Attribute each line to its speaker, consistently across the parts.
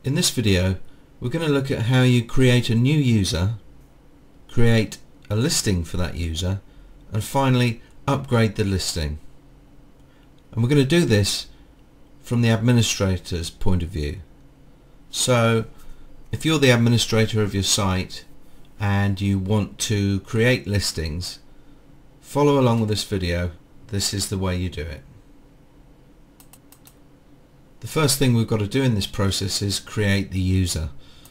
Speaker 1: In this video we're going to look at how you create a new user, create a listing for that user, and finally upgrade the listing. And we're going to do this from the administrator's point of view. So if you're the administrator of your site and you want to create listings, follow along with this video. This is the way you do it. The first thing we've got to do in this process is create the user.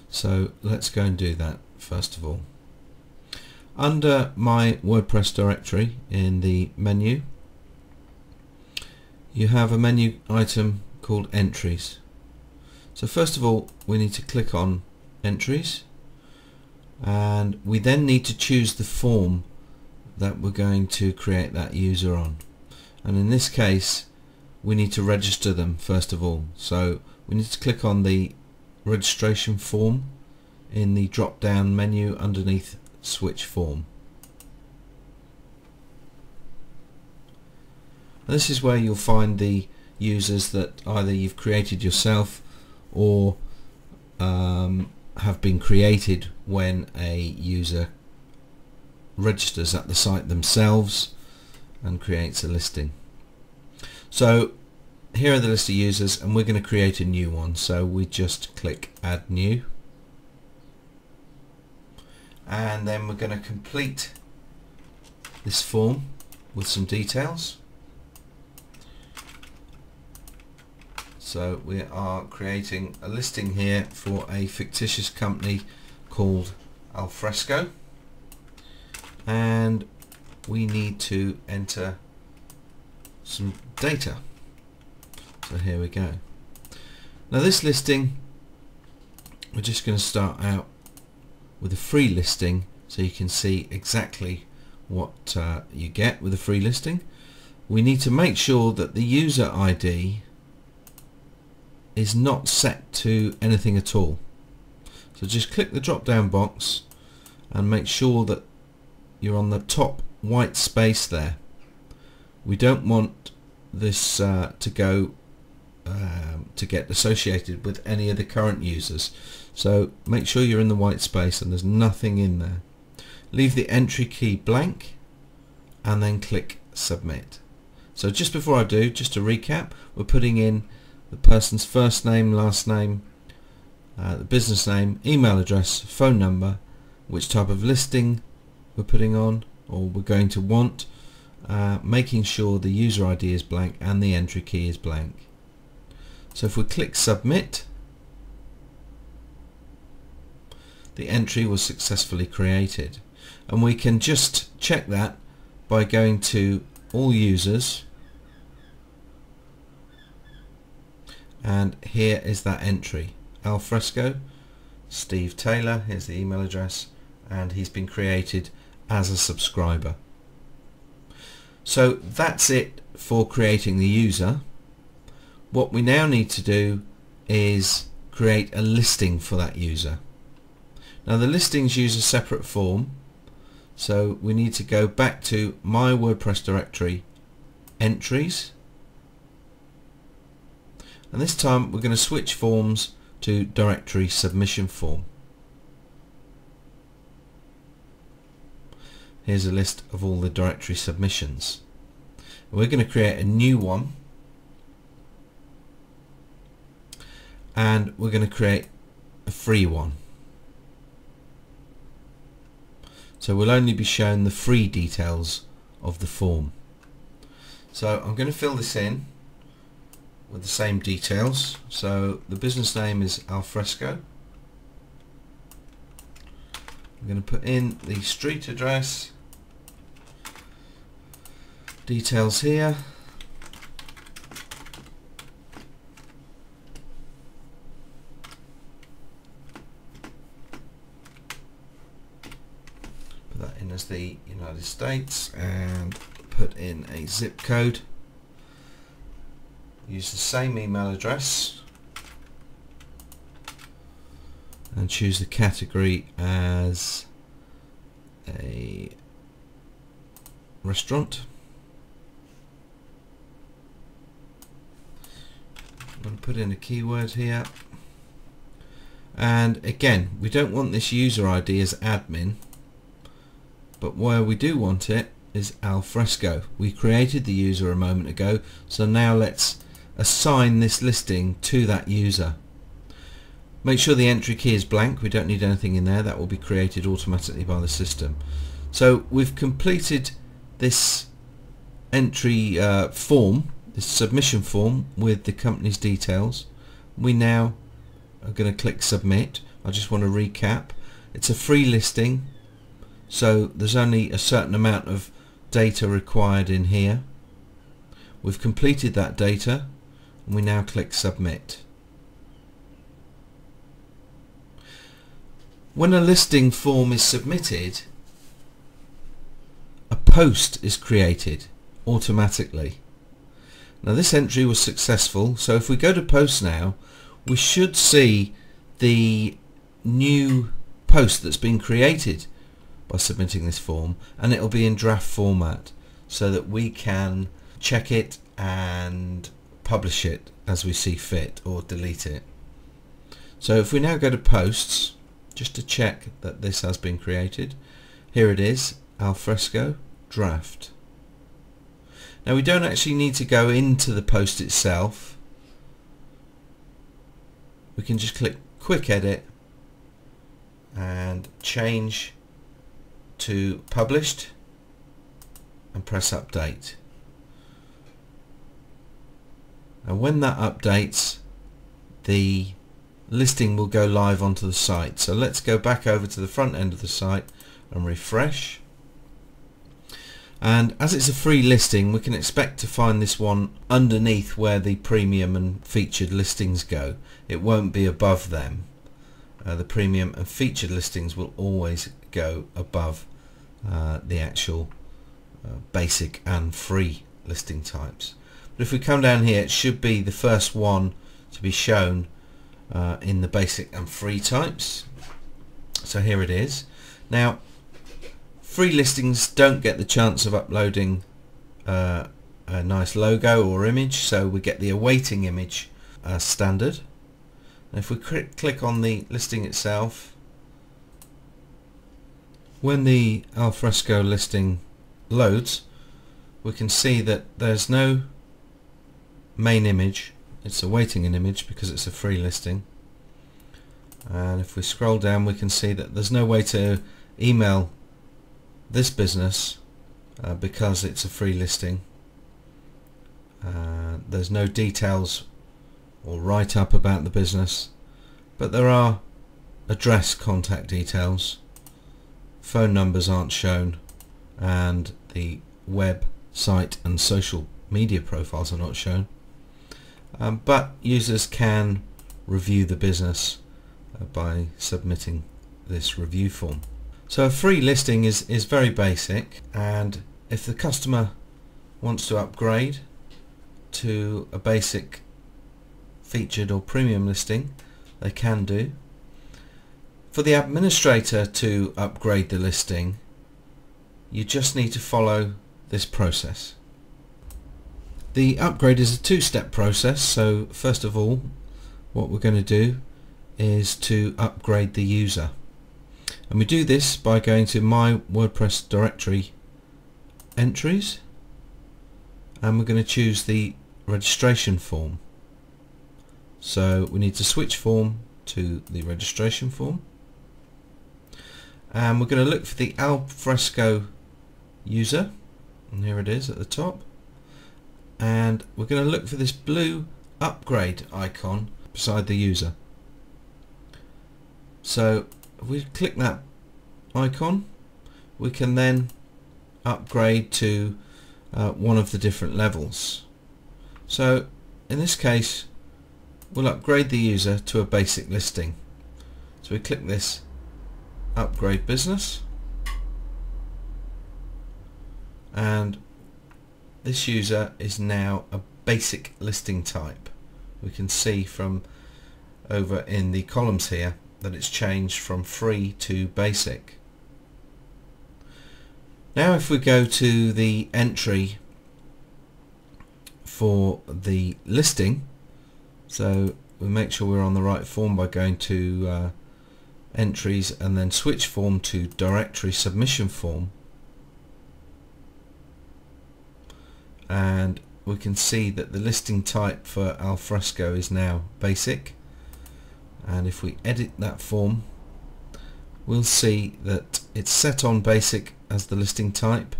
Speaker 1: So let's go and do that first of all. Under my WordPress directory in the menu, you have a menu item called entries. So first of all we need to click on entries, and we then need to choose the form that we're going to create that user on. And in this case we need to register them first of all. So we need to click on the registration form in the drop down menu underneath switch form. And this is where you'll find the users that either you've created yourself or have been created when a user registers at the site themselves and creates a listing. So here are the list of users, and we're going to create a new one. So we just click add new, and then we're going to complete this form with some details. So we are creating a listing here for a fictitious company called Alfresco, and we need to enter some data. So here we go. Now this listing, we're just going to start out with a free listing so you can see exactly what you get with a free listing. We need to make sure that the user ID is not set to anything at all. So just click the drop down box and make sure that you're on the top white space there. We don't want this to get associated with any of the current users. So make sure you're in the white space and there's nothing in there. Leave the entry key blank and then click submit. So just before I do, just to recap, we're putting in the person's first name, last name, the business name, email address, phone number, which type of listing we're putting on or we're going to want, making sure the user ID is blank and the entry key is blank. So if we click submit, the entry was successfully created, and we can just check that by going to all users, and here is that entry, Alfresco, Steve Taylor, here's the email address, and he's been created as a subscriber. So that's it for creating the user. What we now need to do is create a listing for that user. Now the listings use a separate form, so we need to go back to my WordPress directory, entries, and this time we're going to switch forms to directory submission form. Here's a list of all the directory submissions. We're going to create a new one, and we're going to create a free one. So we'll only be shown the free details of the form. So I'm going to fill this in with the same details. So the business name is Alfresco. I'm going to put in the street address, details here, put that in as the United States, and put in a zip code. Use the same email address and choose the category as a restaurant. I'm going to put in a keyword here, And again, we don't want this user ID as admin, but where we do want it is alfresco. We created the user a moment ago, so now let's assign this listing to that user. Make sure the entry key is blank. We don't need anything in there. That will be created automatically by the system. So we've completed this entry form, this submission form with the company's details. We now are going to click submit. I just want to recap. It's a free listing, so there's only a certain amount of data required in here. We've completed that data and we now click submit. When a listing form is submitted, a post is created automatically. Now this entry was successful, so if we go to post now, we should see the new post that's been created by submitting this form, and it'll be in draft format so that we can check it and publish it as we see fit, or delete it. So if we now go to posts, just to check that this has been created, here it is, alfresco draft. Now we don't actually need to go into the post itself. We can just click quick edit and change to published and press update. And when that updates, the listing will go live onto the site. So let's go back over to the front end of the site and refresh. And as it's a free listing, we can expect to find this one underneath where the premium and featured listings go. It won't be above them. The premium and featured listings will always go above the actual basic and free listing types. But if we come down here, it should be the first one to be shown in the basic and free types. So here it is. Now free listings don't get the chance of uploading a nice logo or image, so we get the awaiting image as standard. And if we click on the listing itself, when the alfresco listing loads, we can see that there's no main image. It's awaiting an image because it's a free listing. And if we scroll down, we can see that there's no way to email this business because it's a free listing. There's no details or write-up about the business, but there are address, contact details, phone numbers aren't shown, and the website and social media profiles are not shown. But users can review the business by submitting this review form. So a free listing is very basic, and if the customer wants to upgrade to a basic, featured or premium listing, they can do. For the administrator to upgrade the listing, you just need to follow this process. The upgrade is a two-step process. So first of all, what we're going to do is to upgrade the user, and we do this by going to my WordPress directory entries, and we're going to choose the registration form. So we need to switch form to the registration form, and we're going to look for the alfresco user, and here it is at the top, and we're going to look for this blue upgrade icon beside the user. So if we click that icon, we can then upgrade to one of the different levels. So in this case, we'll upgrade the user to a basic listing. So we click this upgrade business, and this user is now a basic listing type. We can see from over in the columns here that it's changed from free to basic. Now if we go to the entry for the listing, so we make sure we're on the right form by going to entries and then switch form to directory submission form, and we can see that the listing type for alfresco is now basic, and if we edit that form we'll see that it's set on basic as the listing type.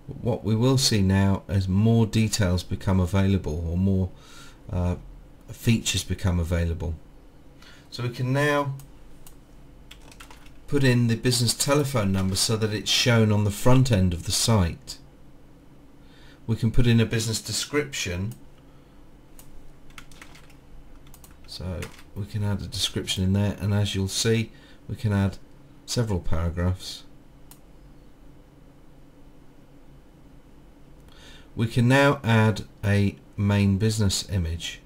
Speaker 1: What we will see now is more details become available, or more features become available. So we can now put in the business telephone number so that it's shown on the front end of the site. We can put in a business description, so we can add a description in there, and as you'll see we can add several paragraphs. We can now add a main business image,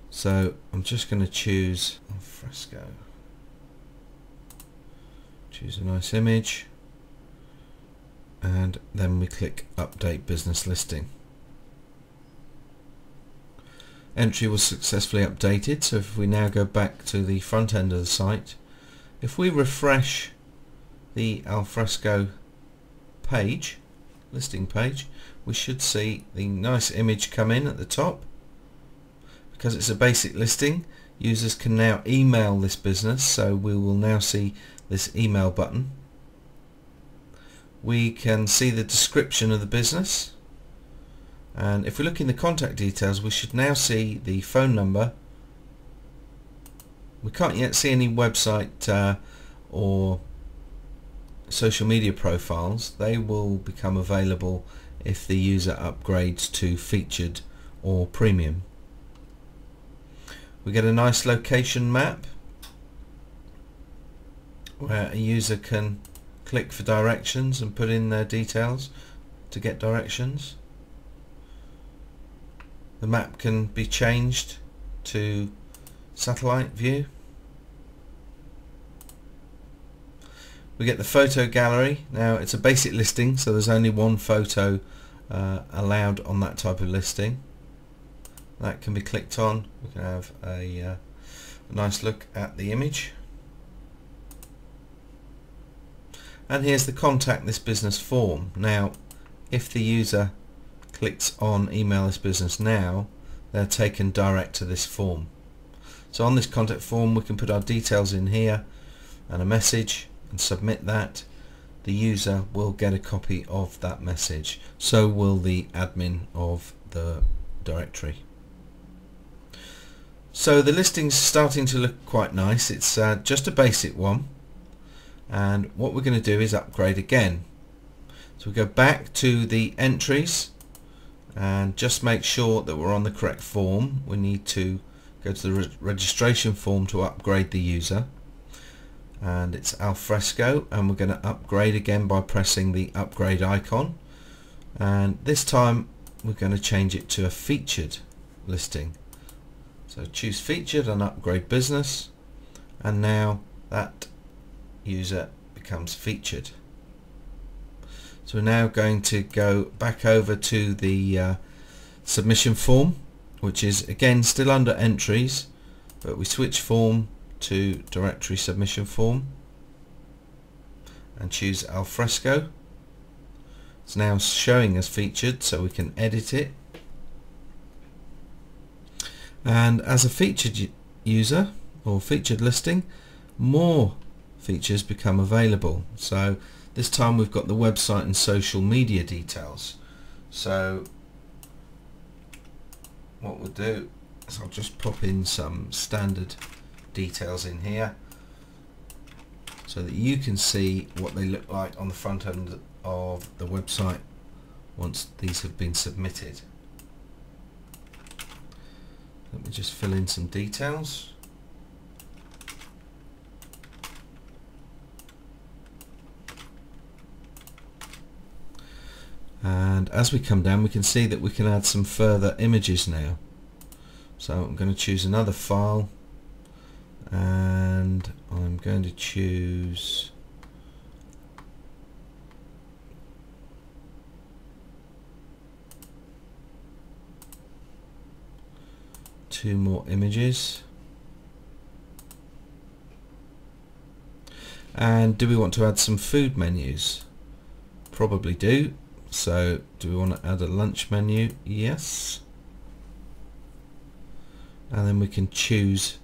Speaker 1: so I'm just going to choose alfresco, choose a nice image, and then we click update business listing. Entry was successfully updated, so if we now go back to the front end of the site, if we refresh the alfresco page, listing page, we should see the nice image come in at the top. Because it's a basic listing, users can now email this business, so we will now see this email button. We can see the description of the business, and if we look in the contact details we should now see the phone number. We can't yet see any website or social media profiles. They will become available if the user upgrades to featured or premium. We get a nice location map where a user can click for directions and put in their details to get directions. The map can be changed to satellite view. We get the photo gallery. Now it's a basic listing, so there's only one photo allowed on that type of listing. That can be clicked on. We can have a nice look at the image. And here's the contact this business form. Now if the user clicks on email this business now, they're taken direct to this form. So on this contact form we can put our details in here and a message and submit that. The user will get a copy of that message, so will the admin of the directory. So the listing's starting to look quite nice. It's just a basic one, and what we're going to do is upgrade again. So we go back to the entries and just make sure that we're on the correct form. We need to go to the registration form to upgrade the user, and it's alfresco, and we're going to upgrade again by pressing the upgrade icon, and this time we're going to change it to a featured listing. So choose featured and upgrade business, and now that user becomes featured. So we're now going to go back over to the submission form, which is again still under entries, but we switch form to directory submission form and choose alfresco. It's now showing as featured, so we can edit it, and as a featured user or featured listing, more features become available. So this time we've got the website and social media details. So what we'll do is I'll just pop in some standard details in here so that you can see what they look like on the front end of the website once these have been submitted. Let me just fill in some details. And as we come down we can see that we can add some further images now. So I'm going to choose another file, and I'm going to choose 2 more images. And do we want to add some food menus? Probably do. So do we want to add a lunch menu? Yes. And then we can choose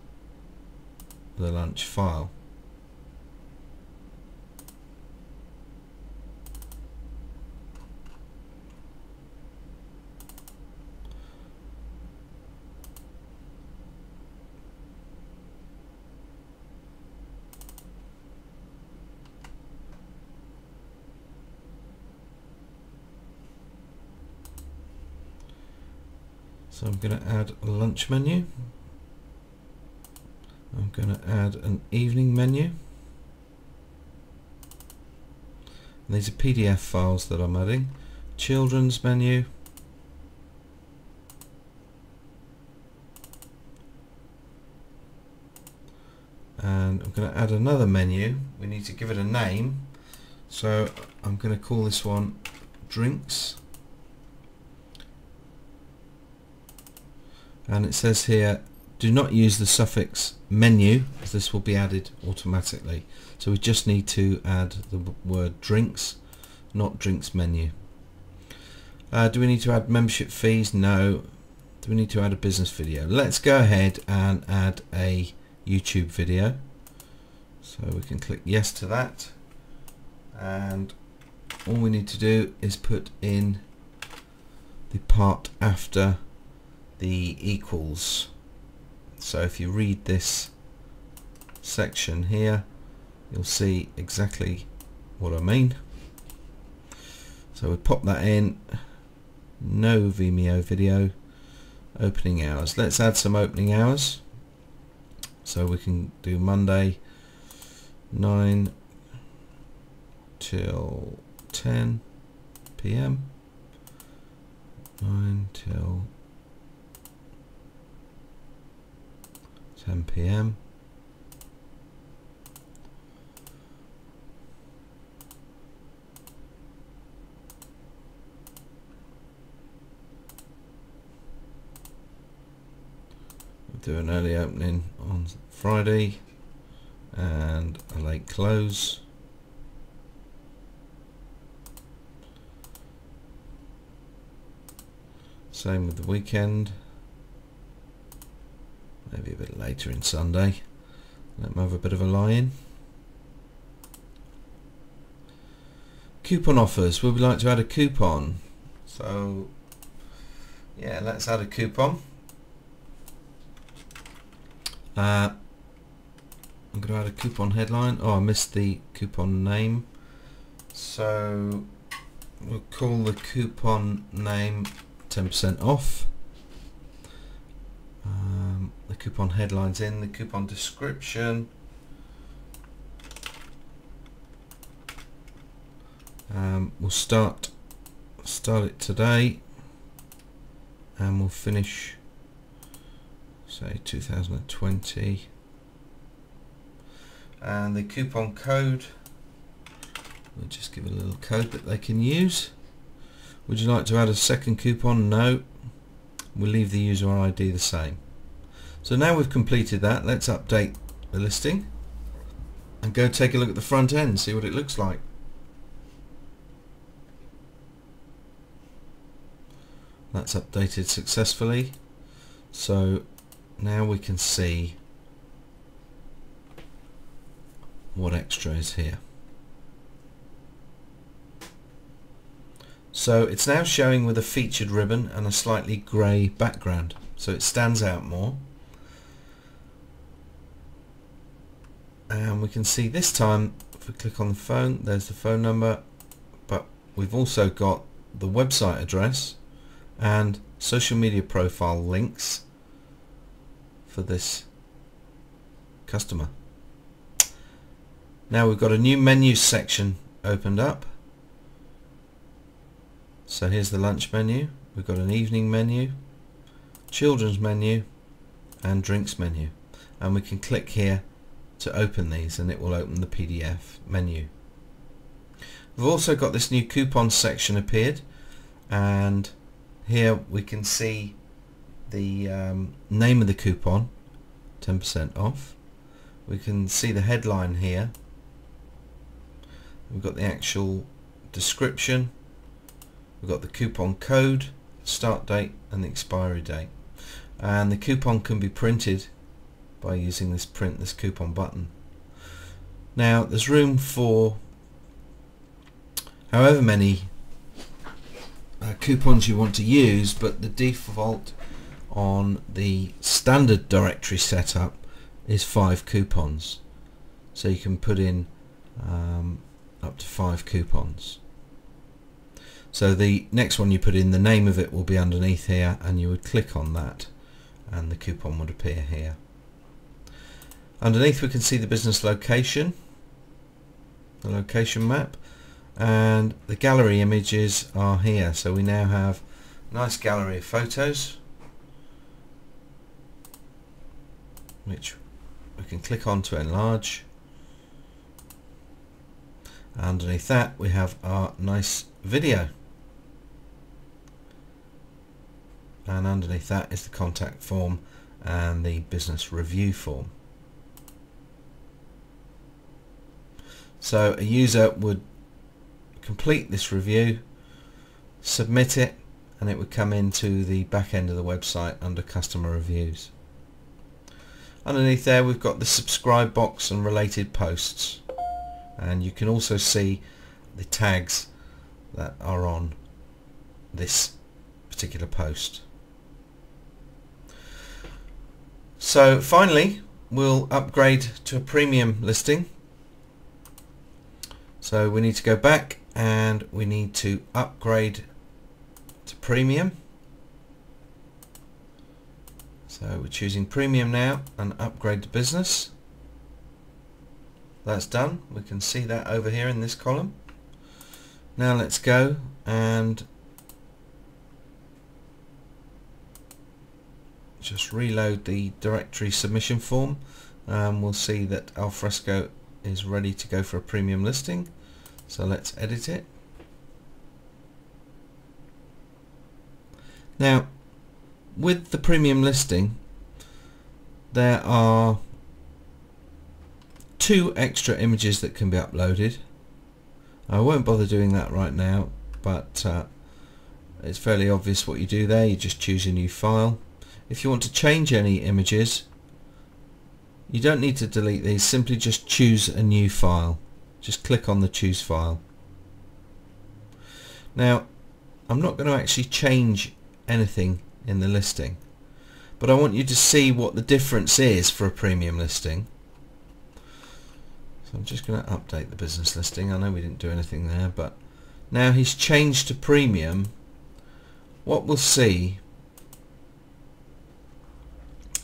Speaker 1: the lunch file. So I'm going to add a lunch menu. I'm going to add an evening menu. And these are PDF files that I'm adding. Children's menu. And I'm going to add another menu. We need to give it a name. So I'm going to call this one Drinks. And it says here, do not use the suffix menu, as this will be added automatically. So we just need to add the word drinks, not drinks menu. Do we need to add membership fees? No. Do we need to add a business video? Let's go ahead and add a YouTube video. So we can click yes to that. And all we need to do is put in the part after the equals. So if you read this section here, you'll see exactly what I mean. So we pop that in. No Vimeo video. Opening hours. Let's add some opening hours. So we can do Monday 9 till 10 p.m. 9 till 10 p.m. We'll do an early opening on Friday and a late close. Same with the weekend. Maybe a bit later in Sunday. Let them have a bit of a lie-in. Coupon offers. Would we like to add a coupon? So yeah, let's add a coupon. I'm going to add a coupon headline. Oh, I missed the coupon name. So we'll call the coupon name 10% off. The coupon headline's in, the coupon description. We'll start it today, and we'll finish, say, 2020. And the coupon code, we'll just give a little code that they can use. Would you like to add a second coupon? No. We'll leave the user ID the same. So now we've completed that, let's update the listing and go take a look at the front end, see what it looks like. That's updated successfully. So now we can see what extra is here. So it's now showing with a featured ribbon and a slightly grey background, so it stands out more. And we can see this time, if we click on the phone, there's the phone number, but we've also got the website address and social media profile links for this customer. Now we've got a new menu section opened up. So here's the lunch menu, we've got an evening menu, children's menu and drinks menu, and we can click here to open these and it will open the PDF menu. We've also got this new coupon section appeared, and here we can see the name of the coupon, 10% off. We can see the headline here. We've got the actual description. We've got the coupon code, start date and the expiry date. And the coupon can be printed by using this print this coupon button. Now there's room for however many coupons you want to use, but the default on the standard directory setup is 5 coupons, so you can put in up to 5 coupons. So the next one you put in, the name of it will be underneath here, and you would click on that and the coupon would appear here. Underneath we can see the business location, the location map, and the gallery images are here. So we now have a nice gallery of photos which we can click on to enlarge. Underneath that we have our nice video, and underneath that is the contact form and the business review form. So a user would complete this review, submit it, and it would come into the back end of the website under customer reviews. Underneath there we've got the subscribe box and related posts, and you can also see the tags that are on this particular post. So finally we'll upgrade to a premium listing. So we need to go back and we need to upgrade to premium. So we're choosing premium now and upgrade to business. That's done. We can see that over here in this column. Now let's go and just reload the directory submission form. We'll see that Alfresco is ready to go for a premium listing. So let's edit it. Now with the premium listing there are 2 extra images that can be uploaded. I won't bother doing that right now, but it's fairly obvious what you do there. You just choose a new file. If you want to change any images, you don't need to delete these, simply just choose a new file. Just click on the choose file. Now I'm not going to actually change anything in the listing, but I want you to see what the difference is for a premium listing. So I'm just going to update the business listing. I know we didn't do anything there, but now he's changed to premium. What we'll see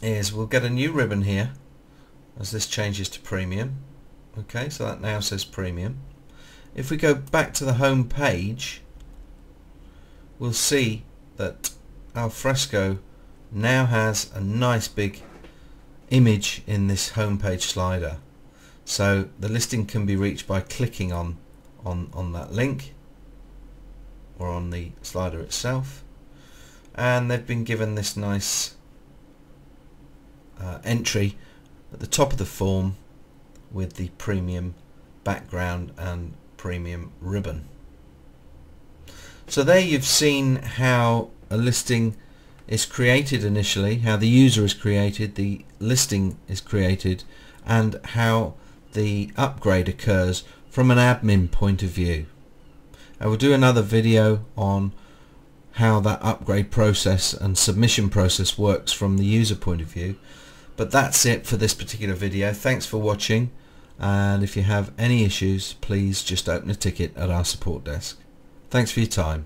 Speaker 1: is we'll get a new ribbon here as this changes to premium. Okay, so that now says premium. If we go back to the home page, we'll see that Alfresco now has a nice big image in this home page slider. So the listing can be reached by clicking on that link or on the slider itself, and they've been given this nice entry at the top of the form with the premium background and premium ribbon. So there you've seen how a listing is created initially, how the user is created, the listing is created, and how the upgrade occurs from an admin point of view. I will do another video on how that upgrade process and submission process works from the user point of view, but that's it for this particular video. Thanks for watching, and if you have any issues, please just open a ticket at our support desk. Thanks for your time.